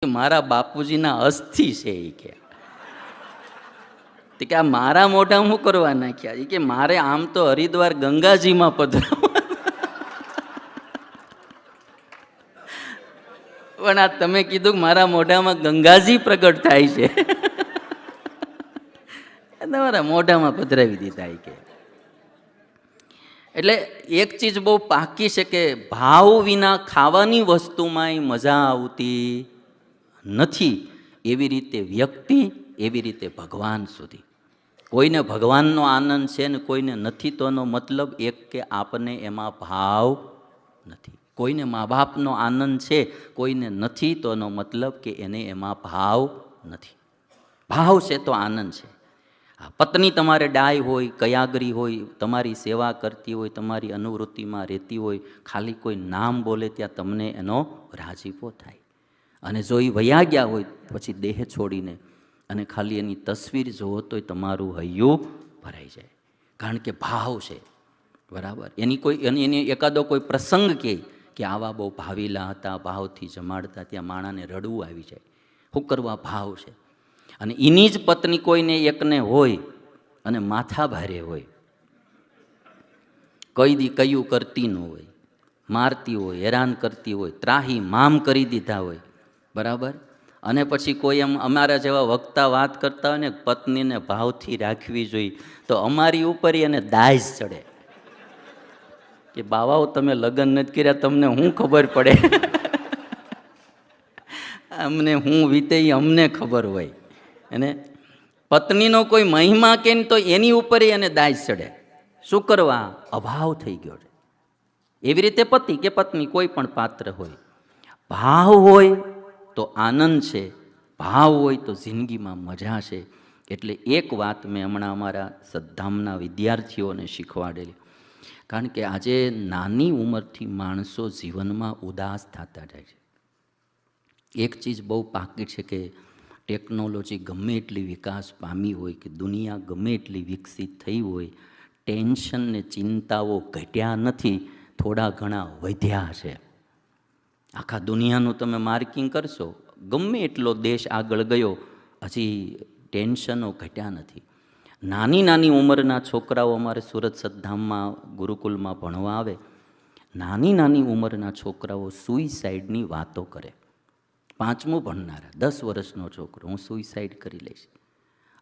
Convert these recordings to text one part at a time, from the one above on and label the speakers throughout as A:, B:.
A: મારા બાપુજીના અસ્થિ છે એ કે આ મારા મોઢા હું કરવા નાખ્યા એ કે મારે આમ તો હરિદ્વાર ગંગાજીમાં પધરાવવા, પણ આ તમે કીધું કે મારા મોઢામાં ગંગાજી પ્રગટ થાય છે, તમારા મોઢામાં પધરાવી દીધા કે. એટલે એક ચીજ બહુ પાકી છે કે ભાવ વિના ખાવાની વસ્તુમાં મજા આવતી નથી. એવી રીતે વ્યક્તિ, એવી રીતે ભગવાન સુધી. કોઈને ભગવાનનો આનંદ છે ને કોઈને નથી, તોનો મતલબ એક કે આપને એમાં ભાવ નથી. કોઈને મા બાપનો આનંદ છે, કોઈને નથી, તોનો મતલબ કે એને એમાં ભાવ નથી. ભાવ છે તો આનંદ છે. પત્ની તમારે ડાય હોય, કયાગરી હોય, તમારી સેવા કરતી હોય, તમારી અનુવૃત્તિમાં રહેતી હોય, ખાલી કોઈ નામ બોલે ત્યાં તમને એનો રાજીપો થાય. અને જો એ વયા ગયા હોય પછી દેહ છોડીને અને ખાલી એની તસવીર જોવો તોય તમારું હૈયું ભરાઈ જાય, કારણ કે ભાવ છે. બરાબર. એની એકાદો કોઈ પ્રસંગ કે આવા બહુ ભાવીલા હતા, ભાવથી જમાડતા, ત્યાં માણાને રડવું આવી જાય. શું કરવા? ભાવ છે. અને એની જ પત્ની કોઈને એકને હોય અને માથા ભારે હોય, કયું કરતી ન હોય, મારતી હોય, હેરાન કરતી હોય, ત્રાહી મામ કરી દીધા હોય, બરાબર. અને પછી કોઈ એમ અમારા જેવા વક્તા વાત કરતા હોય ને પત્નીને ભાવથી રાખવી જોઈએ, તો અમારી ઉપર એને દાજ ચડે કે બાવાઓ તમે લગ્ન નથી કર્યા, તમને શું ખબર પડે, અમને હું વીતે અમને ખબર હોય. અને પત્નીનો કોઈ મહિમા કે તો એની ઉપર એને દાજ ચડે. શું કરવા? અભાવ થઈ ગયો છે. એવી રીતે પતિ કે પત્ની કોઈ પણ પાત્ર હોય, ભાવ હોય તો આનંદ છે, ભાવ હોય તો જિંદગીમાં મજા છે. એટલે એક વાત મેં હમણાં અમારા સદ્ધામના વિદ્યાર્થીઓને શીખવાડેલી, કારણ કે આજે નાની ઉંમરથી માણસો જીવનમાં ઉદાસ થતા જાય છે. એક ચીજ બહુ પાકી છે કે ટેકનોલોજી ગમે એટલી વિકાસ પામી હોય, કે દુનિયા ગમે એટલી વિકસિત થઈ હોય, ટેન્શન ને ચિંતાઓ ઘટ્યા નથી, થોડા ઘણા વધ્યા છે. આખા દુનિયાનું તમે માર્કિંગ કરશો, ગમે એટલો દેશ આગળ ગયો, હજી ટેન્શનો ઘટ્યા નથી. નાની નાની ઉંમરના છોકરાઓ અમારે સુરત સદ્ધામમાં ગુરુકુલમાં ભણવા આવે, નાની નાની ઉંમરના છોકરાઓ સુઈસાઇડની વાતો કરે. 5મું ભણનારા 10 વર્ષનો છોકરો, હું સુઈસાઇડ કરી લઈશ.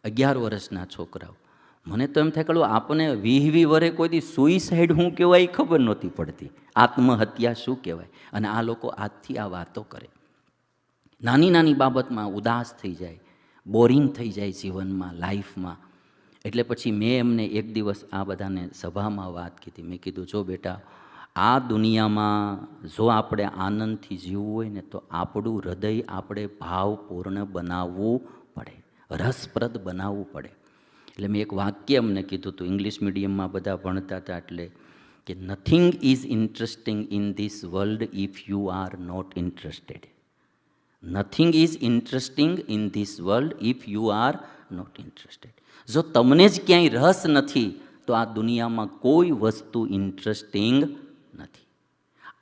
A: 11 વર્ષના છોકરાઓ, મને તો એમ થાય કે આપણને 20 વરે કોઈ દી સુઈસાઇડ શું કહેવાય એ ખબર નહોતી પડતી, આત્મહત્યા શું કહેવાય. અને આ લોકો આજથી આ વાતો કરે. નાની નાની બાબતમાં ઉદાસ થઈ જાય, બોરિંગ થઈ જાય જીવનમાં, લાઈફમાં. એટલે પછી મેં એમને એક દિવસ આ બધાને સભામાં વાત કીધી. મેં કીધું, જો બેટા, આ દુનિયામાં જો આપણે આનંદથી જીવવું હોય ને તો આપણું હૃદય આપણે ભાવપૂર્ણ બનાવવું પડે, રસપ્રદ બનાવવું પડે. એટલે મેં એક વાક્ય અમને કીધું હતું, ઇંગ્લિશ મીડિયમમાં બધા ભણતા હતા, એટલે કે nothing is interesting in this world if you are not interested. Nothing is interesting in this world if you are not interested. જો તમને જ ક્યાંય રસ નથી તો આ દુનિયામાં કોઈ વસ્તુ ઇન્ટરેસ્ટિંગ નથી.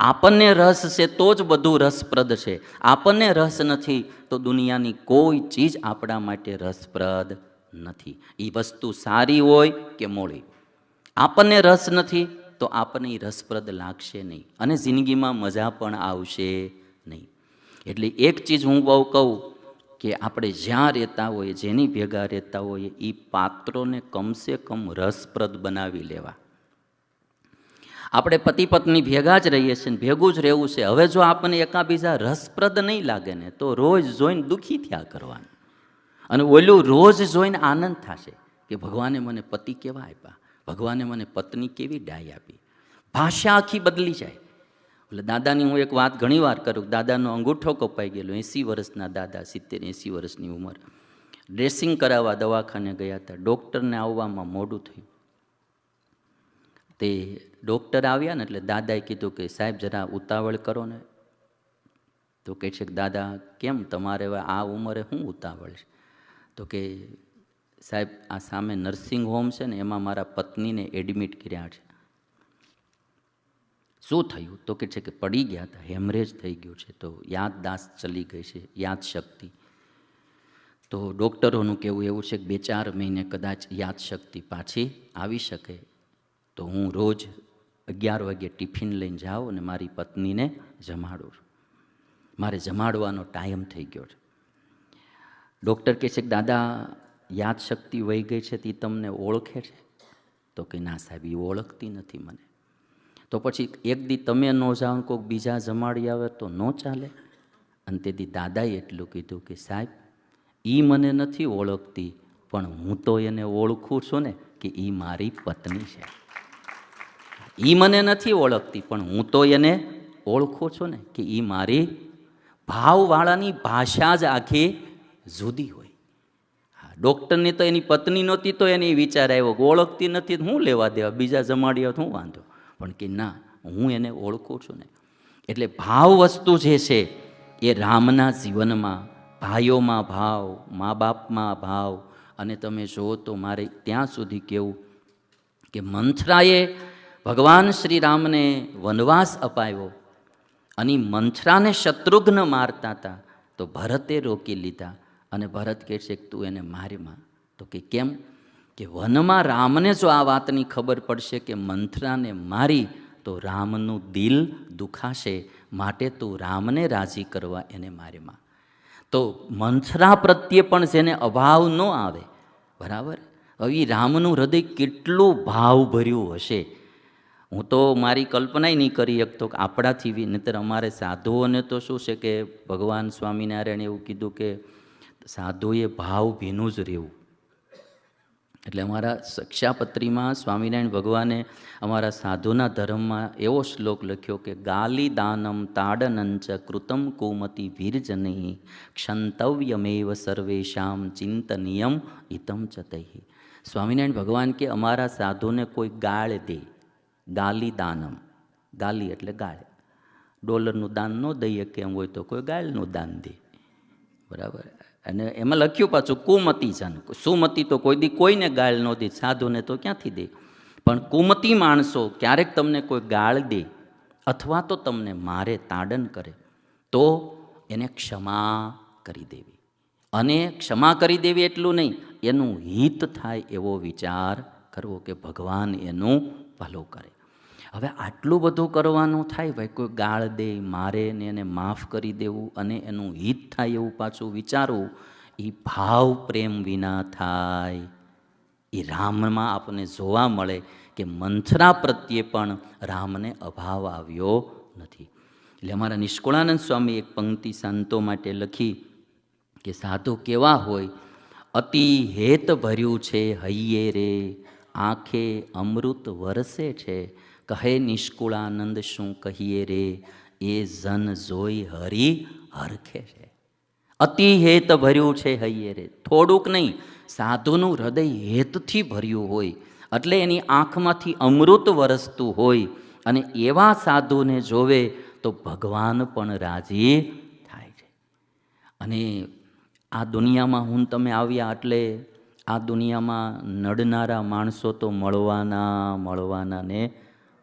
A: આપણને રસ છે તો જ બધું રસપ્રદ છે. આપણને રસ નથી તો દુનિયાની કોઈ ચીજ આપણા માટે રસપ્રદ નથી. એ વસ્તુ સારી હોય કે મોડી, આપણને રસ નથી તો આપણને એ રસપ્રદ લાગશે નહીં, અને જિંદગીમાં મજા પણ આવશે નહીં. એટલે એક ચીજ હું બહુ કહું કે આપણે જ્યાં રહેતા હોઈએ, જેની ભેગા રહેતા હોઈએ, એ પાત્રોને કમસે કમ રસપ્રદ બનાવી લેવા. આપણે પતિ પત્ની ભેગા જ રહીએ છીએ ને ભેગું જ રહેવું છે. હવે જો આપણને એકાબીજા રસપ્રદ નહીં લાગે ને તો રોજ જોઈને દુઃખી થયા કરવાનું, અને ઓલું રોજ જોઈને આનંદ થશે કે ભગવાને મને પતિ કેવા આપ્યા, ભગવાને મને પત્ની કેવી ડાય આપી. ભાષા આખી બદલી જાય. એટલે દાદાની હું એક વાત ઘણી વાર કરું. દાદાનો અંગૂઠો કપાઈ ગયેલો, 80 વર્ષના દાદા, 70-80 વર્ષની ઉંમર. ડ્રેસિંગ કરાવવા દવાખાને ગયા હતા, ડૉક્ટરને આવવામાં મોડું થયું. તે ડૉક્ટર આવ્યા ને એટલે દાદાએ કીધું કે સાહેબ જરા ઉતાવળ કરો ને. તો કહે છે કે દાદા કેમ તમારે હવે આ ઉંમરે શું ઉતાવળ છે? તો કે સાહેબ આ સામે નર્સિંગ હોમ છે ને એમાં મારા પત્નીને એડમિટ કર્યા છે. શું થયું? તો કે છે કે પડી ગયા હતા, હેમરેજ થઈ ગયું છે, તો યાદદાસ્ત ચલી ગઈ છે, યાદ શક્તિ. તો ડૉક્ટરોનું કહેવું એવું છે કે 2-4 મહિને કદાચ યાદશક્તિ પાછી આવી શકે. તો હું રોજ 11 વાગે ટિફિન લઈને જાઉં અને મારી પત્નીને જમાડું. મારે જમાડવાનો ટાઈમ થઈ ગયો છે. ડૉક્ટર કહે છે કે દાદા યાદશક્તિ વહી ગઈ છે તે તમને ઓળખે છે? તો કે ના સાહેબ, એ ઓળખતી નથી મને. તો પછી એક દી તમે ન જાઓ, કોઈક બીજા જમાડી આવે તો ન ચાલે? અને તેથી દાદાએ એટલું કીધું કે સાહેબ, એ મને નથી ઓળખતી, પણ હું તો એને ઓળખું છું ને કે એ મારી પત્ની છે. એ મને નથી ઓળખતી, પણ હું તો એને ઓળખું છું ને કે એ મારી. ભાવવાળાની ભાષા જ આખી જુદી હોય. ડૉક્ટરની તો એની પત્ની નહોતી તો એને વિચાર આવ્યો કે ઓળખતી નથી, હું લેવા દેવા, બીજા જમાડી શું વાંધો? પણ કે ના, હું એને ઓળખું છું ને. એટલે ભાવ વસ્તુ જે છે એ રામના જીવનમાં, ભાઈઓમાં ભાવ, મા બાપમાં ભાવ. અને તમે જુઓ તો મારે ત્યાં સુધી કહેવું કે મંથરાએ ભગવાન શ્રી રામને વનવાસ અપાવ્યો અને મંથરાને શત્રુઘ્ન મારતા હતા, તો ભરતે રોકી લીધા. અને ભરત કહે છે કે તું એને મારીમાં. તો કે કેમ? કે વનમાં રામને જો આ વાતની ખબર પડશે કે મંથરાને મારી તો રામનું દિલ દુખાશે, માટે તું રામને રાજી કરવા એને મારીમાં. તો મંથરા પ્રત્યે પણ જેને અભાવ ન આવે, બરાબર, હવે રામનું હૃદય કેટલું ભાવ ભર્યું હશે. હું તો મારી કલ્પના નહીં કરી શકતો કે આપણાથી નહીતર અમારે સાધુઓને તો શું છે કે ભગવાન સ્વામિનારાયણ એવું કીધું કે સાધુએ ભાવ ભીનું જ રહેવું. એટલે અમારા શિક્ષાપત્રીમાં સ્વામિનારાયણ ભગવાને અમારા સાધુના ધર્મમાં એવો શ્લોક લખ્યો કે ગાલી દાનમ તાડનંચ કૃતમ કુમતી ભીર્જનૈ ક્ષંતવ્યમેવ સર્વેશામ ચિંતનિયમ હિતમ ચતૈ. સ્વામિનારાયણ ભગવાન કે અમારા સાધુને કોઈ ગાળ દે, ગાલી દાનમ, ગાલી એટલે ગાળ, ડોલરનું દાન ન દઈએ કેમ હોય તો કોઈ ગાળનું દાન દે, બરાબર. અને એમાં લખ્યું પાછું કુમતી જન. સુમતી તો કોઈ દી કોઈને ગાળ ન દે, સાધુને તો ક્યાંથી દે. પણ કુમતી માણસો ક્યારેક તમને કોઈ ગાળ દે અથવા તો તમને મારે, તાડન કરે, તો એને ક્ષમા કરી દેવી. અને ક્ષમા કરી દેવી એટલું નહીં, એનું હિત થાય એવો વિચાર કરવો કે ભગવાન એનું ભલું કરે. હવે આટલું બધું કરવાનું થાય ભાઈ, કોઈ ગાળ દે, મારે ને એને માફ કરી દેવું અને એનું હિત થાય એવું પાછું વિચારવું, એ ભાવ પ્રેમ વિના થાય. એ રામમાં આપણને જોવા મળે કે મંથરા પ્રત્યે પણ રામને અભાવ આવ્યો નથી. એટલે અમારા નિષ્કુળાનંદ સ્વામી એક પંક્તિ સંતો માટે લખી કે સાધુ કેવા હોય, અતિ હેત ભર્યું છે હૈયે રે, આંખે અમૃત વરસે છે, કહે નિષ્કુળાનંદ શું કહીએ રે, એ જન જોઈ હરી હરખે છે. અતિ હેત ભર્યું છે હૈયે રે, થોડુંક નહીં, સાધુનું હૃદય હેતથી ભર્યું હોય, એટલે એની આંખમાંથી અમૃત વરસતું હોય. અને એવા સાધુને જોવે તો ભગવાન પણ રાજી થાય છે. અને આ દુનિયામાં હું તમે આવ્યા એટલે આ દુનિયામાં નડનારા માણસો તો મળવાના ને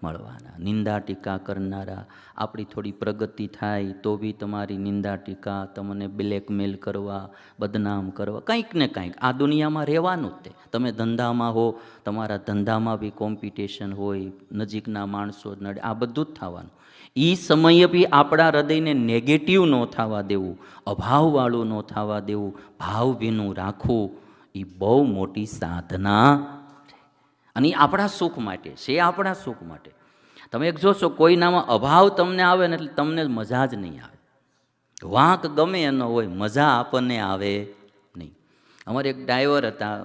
A: મળવાના. નિંદા ટીકા કરનારા, આપણી થોડી પ્રગતિ થાય તો બી તમારી નિંદા ટીકા, તમને બ્લેકમેલ કરવા, બદનામ કરવા, કંઈક ને કંઈક આ દુનિયામાં રહેવાનું જ તે. તમે ધંધામાં હો, તમારા ધંધામાં બી કોમ્પિટિશન હોય, નજીકના માણસો નડે, આ બધું જ થવાનું. એ સમયે બી આપણા હૃદયને નેગેટિવ ન થવા દેવું, અભાવવાળું ન થવા દેવું, ભાવભીનું રાખવું, એ બહુ મોટી સાધના છે. અને એ આપણા સુખ માટે છે, આપણા સુખ માટે. તમે એક જોશો કોઈનામાં અભાવ તમને આવે ને એટલે તમને મજા જ નહીં આવે. વાંક ગમે એનો હોય, મજા આપણને આવે નહીં. અમારે એક ડ્રાઈવર હતા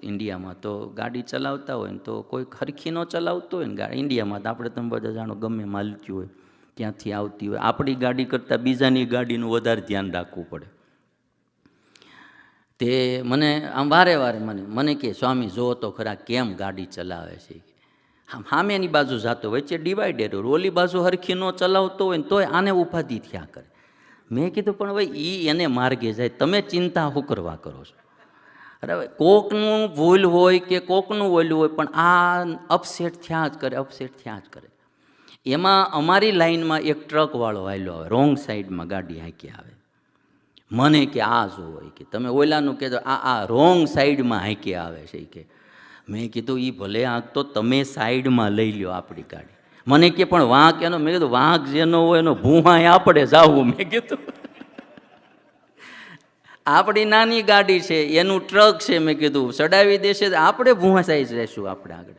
A: ઇન્ડિયામાં, તો ગાડી ચલાવતા હોય ને તો કોઈ ખરખી ન ચલાવતો હોય ને ગાડી, ઇન્ડિયામાં તો આપણે તમે બધા જાણો ગમે માલતી હોય, ક્યાંથી આવતી હોય, આપણી ગાડી કરતાં બીજાની ગાડીનું વધારે ધ્યાન રાખવું પડે. તે મને આમ વારે મને કહે સ્વામી જો તો ખરા કેમ ગાડી ચલાવે છે. આમ સામેની બાજુ જાતો વચ્ચે ડિવાઈડર હોય, ઓલી બાજુ હરખી ન ચલાવતો હોય ને તોય આને ઉપાધિ થયા કરે. મેં કીધું પણ ભાઈ એને માર્ગે જાય, તમે ચિંતા શું કરવા કરો છો? અરે કોકનું ભૂલ હોય કે કોકનું ઓલું હોય, પણ આ અપસેટ થયા જ કરે. એમાં અમારી લાઈનમાં એક ટ્રકવાળો આવેલો આવે, રોંગ સાઈડમાં ગાડી હાંકી આવે. મને કે આ શું હોય કે તમે ઓલાનું કહેતો આ રોંગ સાઈડમાં હાંકી આવે છે કે. મેં કીધું એ ભલે આંક તો તમે સાઈડમાં લઈ લ્યો આપણી ગાડી. મને કે પણ વાંક એનો, મેં કીધું વાંક જેનો હોય એનો ભૂહાય આપણે જાવું. મેં કીધું આપણી નાની ગાડી છે, એનું ટ્રક છે, મેં કીધું ચડાવી દેશે આપણે ભૂહા સાઈઝ રહેશું આપણે આગળ.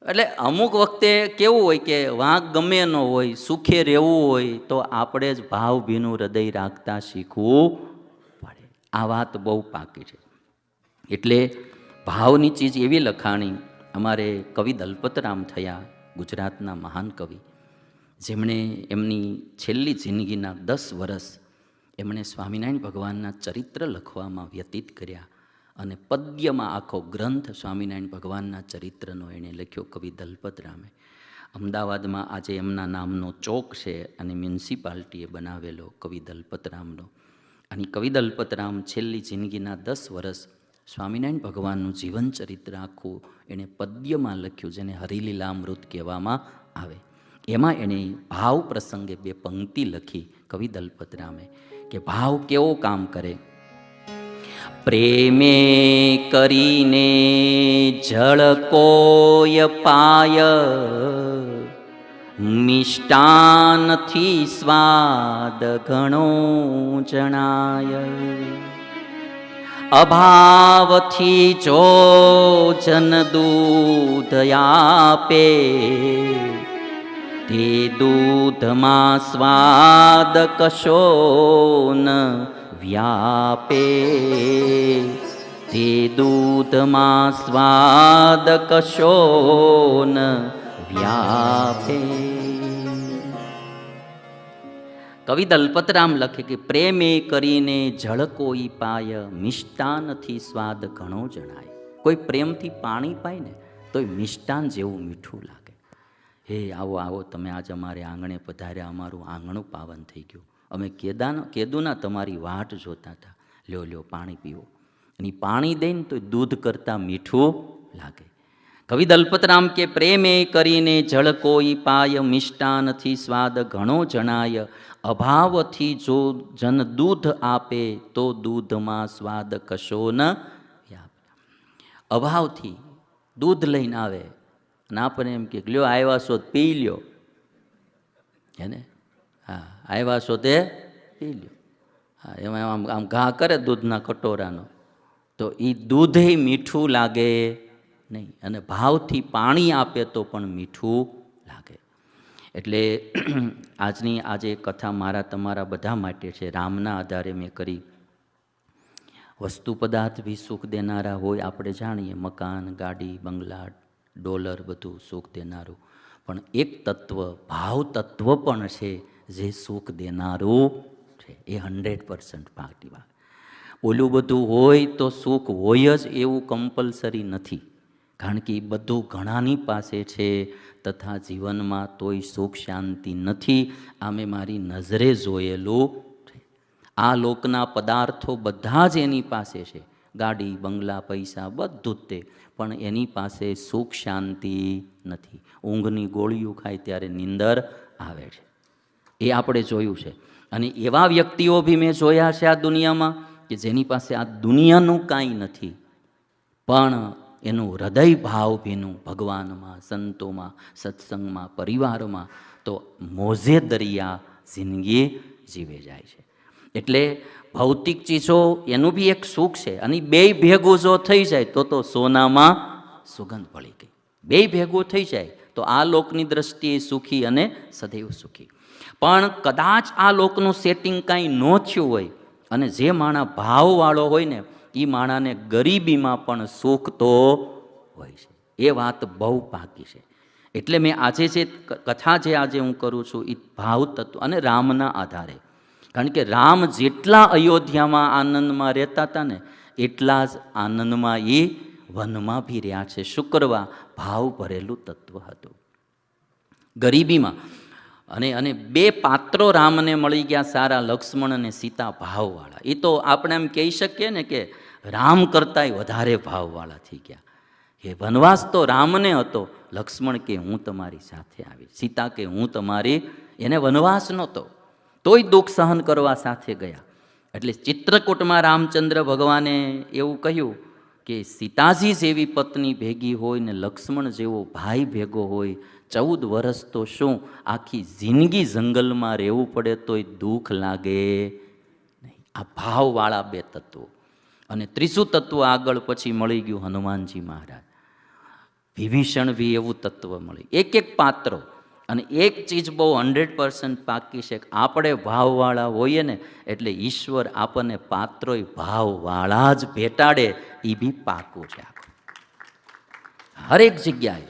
A: એટલે અમુક વખતે કેવું હોય કે વાંક ગમે ન હોય, સુખે રહેવું હોય તો આપણે જ ભાવભીનું હૃદય રાખતા શીખવું પડે. આ વાત બહુ પાકી છે. એટલે ભાવની ચીજ એવી લખાણી. અમારે કવિ દલપતરામ થયા, ગુજરાતના મહાન કવિ, જેમણે એમની છેલ્લી જિંદગીના 10 વર્ષ એમણે સ્વામિનારાયણ ભગવાનના ચરિત્ર લખવામાં વ્યતીત કર્યા. અને પદ્યમાં આખો ગ્રંથ સ્વામિનારાયણ ભગવાનના ચરિત્રનો એણે લખ્યો કવિ દલપતરામે. અમદાવાદમાં આજે એમના નામનો ચોક છે અને મ્યુનિસિપાલિટીએ બનાવેલો કવિ દલપતરામનો. અને કવિ દલપતરામ છેલ્લી જિંદગીના 10 વર્ષ સ્વામિનારાયણ ભગવાનનું જીવન ચરિત્ર આખું એણે પદ્યમાં લખ્યું, જેને હરિલીલામૃત કહેવામાં આવે. એમાં એણે ભાવ પ્રસંગે 2 પંક્તિ લખી કવિ દલપતરામે, કે ભાવ કેવો કામ કરે. પ્રેમે કરીને ઝળકોય પાય, મિષ્ટાનથી સ્વાદ ઘણો જણાય. અભાવથી જો જન દૂધ આપે, તે દૂધમાં સ્વાદ કશો ન વ્યાપે. તે દૂધમાં સ્વાદ કશો ન વ્યાપે. કવિ દલપતરામ લખે કે પ્રેમે કરીને ઝળકોઈ પાય, મિષ્ટાનથી સ્વાદ ઘણો જણાય. કોઈ પ્રેમથી પાણી પાય ને તોય મિષ્ટાન જેવું મીઠું લાગે. હે આવો આવો, તમે આજ અમારે આંગણે પધાર્યા, અમારું આંગણું પાવન થઈ ગયું. અમે કેદુના તમારી વાટ જોતા હતા, લ્યો લ્યો પાણી પીવો. અને પાણી દઈને તો દૂધ કરતાં મીઠું લાગે. કવિ દલપતરામ કે પ્રેમે કરીને ઝળકોઈ પાય, મિષ્ટાનથી સ્વાદ ઘણો જણાય. અભાવથી જો જન દૂધ આપે, તો દૂધમાં સ્વાદ કશો ન વ્યાપે. અભાવથી દૂધ લઈને આવે અને આપણને એમ કે લ્યો આવ્યા છો પી લ્યો, હે ને? હા, આવ્યા છો તે પી લ્યો. હા, એમાં આમ આમ ઘા કરે દૂધના કટોરાનો, તો એ દૂધે મીઠું લાગે નહીં. અને ભાવથી પાણી આપે તો પણ મીઠું લાગે. એટલે આજની આજે કથા મારા તમારા બધા માટે છે. રામના આધારે મેં કરી. વસ્તુ પદાર્થ બી સુખ દેનારા હોય, આપણે જાણીએ, મકાન, ગાડી, બંગલા, ડોલર, બધું સુખ દેનારું. પણ એક તત્વ, ભાવ તત્વ પણ છે જે સુખ દેનારું છે. એ 100% પાકી વાત. ઓલું બધું હોય તો સુખ હોય જ એવું કમ્પલસરી નથી. કારણ કે એ બધું ઘણાની પાસે છે, તથા જીવનમાં તોય સુખ શાંતિ નથી. આ મેં મારી નજરે જોયેલું છે. આ લોકના પદાર્થો બધા જ એની પાસે છે, ગાડી, બંગલા, પૈસા, બધું જ તે, પણ એની પાસે સુખ શાંતિ નથી. ઊંઘની ગોળીઓ ખાય ત્યારે નીંદર આવે છે, એ આપણે જોયું છે. અને એવા વ્યક્તિઓ બી મેં જોયા છે આ દુનિયામાં કે જેની પાસે આ દુનિયાનું કાંઈ નથી, પણ એનું હૃદય ભાવ ભીનું ભગવાનમાં, સંતોમાં, સત્સંગમાં, પરિવારમાં, તો મોજે દરિયા જિંદગી જીવે જાય છે. એટલે ભૌતિક ચીજો એનું બી એક સુખ છે. અને બે ભેગું જો થઈ જાય તો સોનામાં સુગંધ ભળી ગઈ. બે ભેગું થઈ જાય તો આ લોકની દ્રષ્ટિએ સુખી અને સદૈવ સુખી. પણ કદાચ આ લોકનું સેટિંગ કાંઈ ન થયું હોય અને જે માણા ભાવવાળો હોય ને, એ માણાને ગરીબીમાં પણ સુખ તો હોય છે. એ વાત બહુ પાકી છે. એટલે મેં આજે જે કથા જે આજે હું કરું છું એ ભાવ તત્વ અને રામના આધારે. કારણ કે રામ જેટલા અયોધ્યામાં આનંદમાં રહેતા હતા ને, એટલા જ આનંદમાં એ વનમાં બી રહ્યા છે. શુક્રવા ભાવ ભરેલું તત્વ હતું ગરીબીમાં. અને બે પાત્રો રામને મળી ગયા સારા, લક્ષ્મણ અને સીતા ભાવવાળા. એ તો આપણે એમ કહી શકીએ ને કે રામ કરતાંય વધારે ભાવવાળા થઈ ગયા. એ વનવાસ તો રામને હતો. લક્ષ્મણ કે હું તમારી સાથે આવી, સીતા કે હું તમારી, એને વનવાસ નહોતો તોય દુઃખ સહન કરવા સાથે ગયા. એટલે ચિત્રકૂટમાં રામચંદ્ર ભગવાને એવું કહ્યું કે સીતાજી જેવી પત્ની ભેગી હોય ને લક્ષ્મણ જેવો ભાઈ ભેગો હોય, 14 વર્ષ તો શું આખી જિંદગી જંગલમાં રહેવું પડે તોય દુઃખ લાગે નહીં. આ ભાવવાળા બે તત્વો. અને ત્રીજું તત્વ આગળ પછી મળી ગયું હનુમાનજી મહારાજ. વિભીષણ બી એવું તત્વ મળી. એક એક પાત્રો. અને એક ચીજ બહુ 100% પાકી છે કે આપણે ભાવવાળા હોઈએ ને એટલે ઈશ્વર આપણને પાત્રોય ભાવવાળા જ ભેટાડે, એ બી પાકું છે. હરેક જગ્યાએ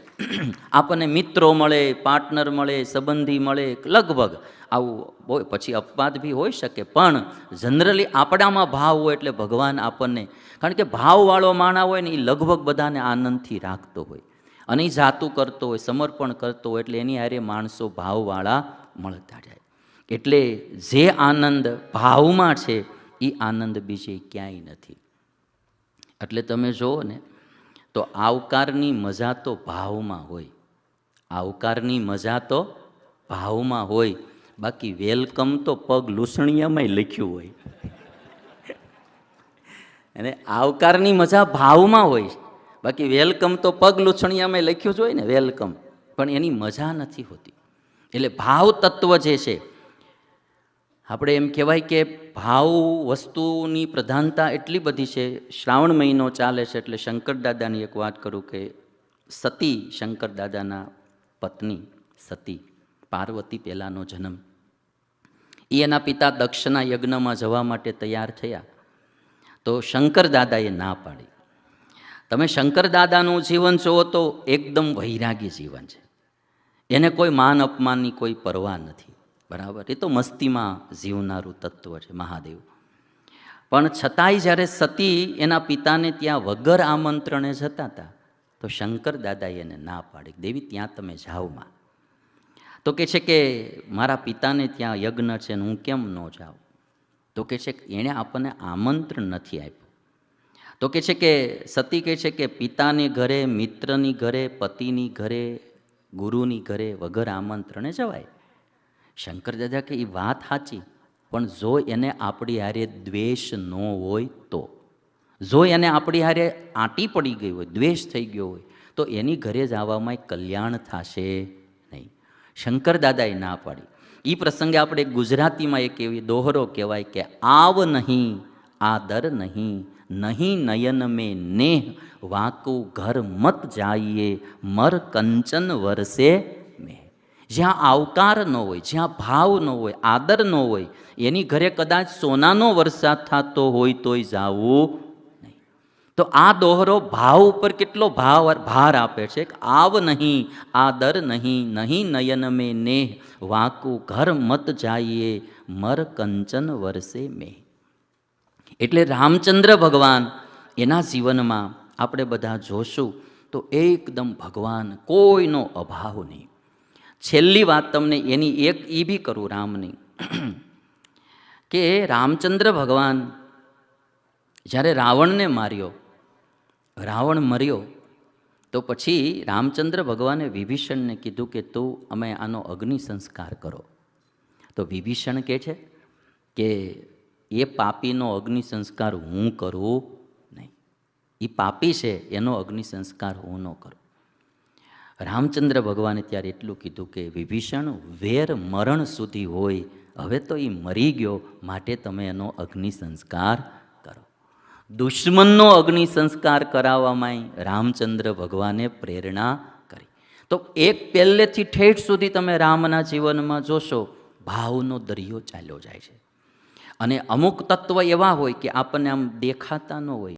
A: આપણને મિત્રો મળે, પાર્ટનર મળે, સંબંધી મળે, લગભગ આવું હોય. પછી અપવાદ બી હોઈ શકે, પણ જનરલી આપણામાં ભાવ હોય એટલે ભગવાન આપણને, કારણ કે ભાવવાળો માણા હોય ને એ લગભગ બધાને આનંદથી રાખતો હોય અને એ જાતું કરતો હોય, સમર્પણ કરતો હોય, એટલે એની હારે માણસો ભાવવાળા મળતા જાય. એટલે જે આનંદ ભાવમાં છે એ આનંદ બીજે ક્યાંય નથી. એટલે તમે જુઓ ને તો આવકારની મજા તો ભાવમાં હોય, આવકારની મજા તો ભાવમાં હોય. બાકી વેલકમ તો પગ લૂસણીયામાં લખ્યું હોય. અને આવકારની મજા ભાવમાં હોય, બાકી વેલકમ તો પગ લૂછણિયામાં લખ્યું જ હોય ને વેલકમ, પણ એની મજા નથી હોતી. એટલે ભાવ તત્વ જે છે, આપણે એમ કહેવાય કે ભાવ વસ્તુની પ્રધાનતા એટલી બધી છે. શ્રાવણ મહિનો ચાલે છે એટલે શંકર દાદાની એક વાત કરું કે સતી, શંકર દાદાના પત્ની સતી, પાર્વતી પહેલાંનો જન્મ, એ એના પિતા દક્ષના યજ્ઞમાં જવા માટે તૈયાર થયા તો શંકર દાદાએ ના પાડી. તમે શંકર દાદાનું જીવન જુઓ તો એકદમ વૈરાગી જીવન છે. એને કોઈ માન અપમાનની કોઈ પરવા નથી, બરાબર. એ તો મસ્તીમાં જીવનારું તત્વ છે મહાદેવ. પણ છતાંય જ્યારે સતી એના પિતાને ત્યાં વગર આમંત્રણે જતા હતા તો શંકર દાદાએ એને ના પાડી, દેવી ત્યાં તમે જાઓ માં. તો કહે છે કે મારા પિતાને ત્યાં યજ્ઞ છે ને હું કેમ ન જાઉં? તો કહે છે કે એણે આપણને આમંત્રણ નથી આપ્યું. તો કહે છે કે સતી કહે છે કે પિતાની ઘરે, મિત્રની ઘરે, પતિની ઘરે, ગુરુની ઘરે વગર આમંત્રણે જવાય. શંકર દાદા કે એ વાત સાચી, પણ જો એને આપણી હારે દ્વેષ ન હોય તો, જો એને આપણી હારે આંટી પડી ગઈ હોય, દ્વેષ થઈ ગયો હોય, તો એની ઘરે જવામાં કલ્યાણ થશે નહીં. શંકર દાદાએ ના પાડી. એ પ્રસંગે આપણે ગુજરાતીમાં એક એવી દોહરો કહેવાય કે આવ નહીં આદર નહીં, નહીં નયન મેં નેહ, વાંકું ઘર મત જાઈએ, મર કંચન વરસે મેં. જ્યાં આવકાર ન હોય, જ્યાં ભાવ ન હોય, આદર ન હોય, એની ઘરે કદાચ સોનાનો વરસાદ થતો હોય તોય જાવું નહીં. તો આ દોહરો ભાવ ઉપર કેટલો ભાર આપે છે કે આવ નહીં આદર નહીં, નહીં નયન મેં નેહ, વાંકું ઘર મત જાઈએ, મર કંચન વરસે મેં. એટલે રામચંદ્ર ભગવાન એના જીવનમાં આપણે બધા જોશું તો એકદમ ભગવાન, કોઈનો અભાવ નહીં. છેલ્લી વાત તમને એની એક એ બી કરું રામની, કે રામચંદ્ર ભગવાન જ્યારે રાવણને માર્યો, રાવણ મર્યો તો પછી રામચંદ્ર ભગવાને વિભીષણને કીધું કે તું અમે આનો અગ્નિ સંસ્કાર કરો. તો વિભીષણ કહે છે કે એ પાપીનો અગ્નિ સંસ્કાર હું કરું નહીં, એ પાપી છે એનો અગ્નિ સંસ્કાર હું ન કરું. રામચંદ્ર ભગવાને ત્યારે એટલું કીધું કે વિભીષણ, વેર મરણ સુધી હોય, હવે તો એ મરી ગયો, માટે તમે એનો અગ્નિ સંસ્કાર કરો. દુશ્મનનો અગ્નિ સંસ્કાર કરાવવામાં રામચંદ્ર ભગવાને પ્રેરણા કરી. તો એક પહેલેથી ઠેઠ સુધી તમે રામના જીવનમાં જોશો, ભાવનો દરિયો ચાલ્યો જાય છે. અને અમુક તત્વ એવા હોય કે આપણને આમ દેખાતા ન હોય,